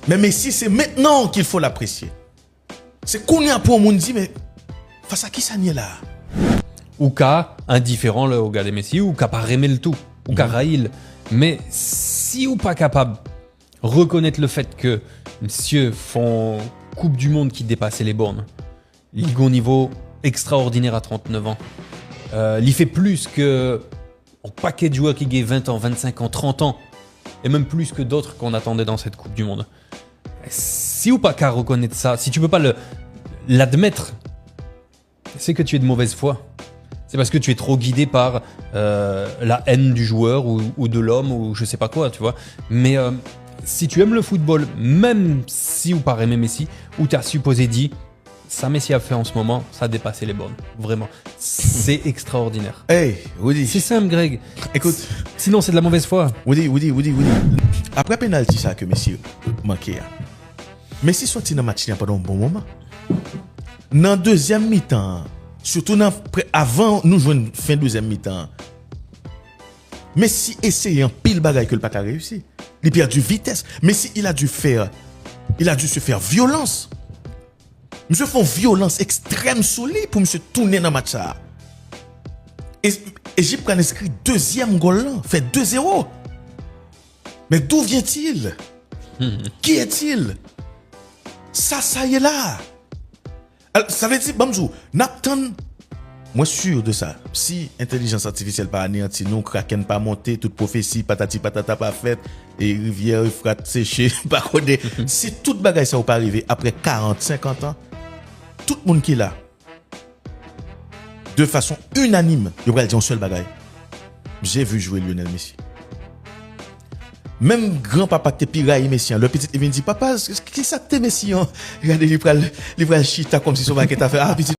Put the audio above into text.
Mais Messi, c'est maintenant qu'il faut l'apprécier. C'est qu'on y a pour monde dit, mais face à qui ça n'y est là? Ou qu'à indifférent le au gars de Messi, ou qu'à pas aimer le tout, ou qu'à raïl. Mais si ou pas capable reconnaître le fait que monsieur font Coupe du Monde qui dépassait les bornes, ligue au niveau extraordinaire à 39 ans, il fait plus que un paquet de joueurs qui gagnent 20 ans, 25 ans, 30 ans, et même plus que d'autres qu'on attendait dans cette Coupe du Monde. Si ou pas qu'à reconnaître ça, si tu peux pas l'admettre, c'est que tu es de mauvaise foi. C'est parce que tu es trop guidé par la haine du joueur ou de l'homme ou je sais pas quoi, tu vois. Mais si tu aimes le football, même si ou pas aimer Messi, ou tu as supposé dit, ça Messi a fait en ce moment, ça a dépassé les bornes. Vraiment. C'est extraordinaire. Hey, Woody. C'est simple, Greg. Écoute. Sinon, c'est de la mauvaise foi. Woody. Après penalty ça que Messi manqué. Messi sorti dans le match pendant un bon moment. Dans deuxième mi-temps, surtout avant nous jouons fin deuxième mi-temps, Messi essayait un pile bagaille que le pas réussi. Il a perdu vitesse. Messi il a dû se faire violence. Monsieur font violence extrême sur lui pour monsieur tourner dans le match ça. Et Égypte a inscrit deuxième goal là, fait 2-0. Mais d'où vient-il? Qui est-il? Ça y est là. Alors, ça veut dire, Bamzou, Napton, moi sûr de ça. Si intelligence artificielle pas anéantie, nous, Kraken pas monté, toute prophétie, patati patata pas faite, et rivière, Euphrate séché, pas codé. Si toute bagaille ça ou pas arrivé après 40, 50 ans, tout le monde qui est là, de façon unanime, il va dire un seul bagaille. J'ai vu jouer Lionel Messi. Même grand-papa qui piraille Messi, le petit il vient dire papa, qu'est-ce que ça t'es Messi? Regardez, il prend le chita comme si son baguette a fait. Ah, petit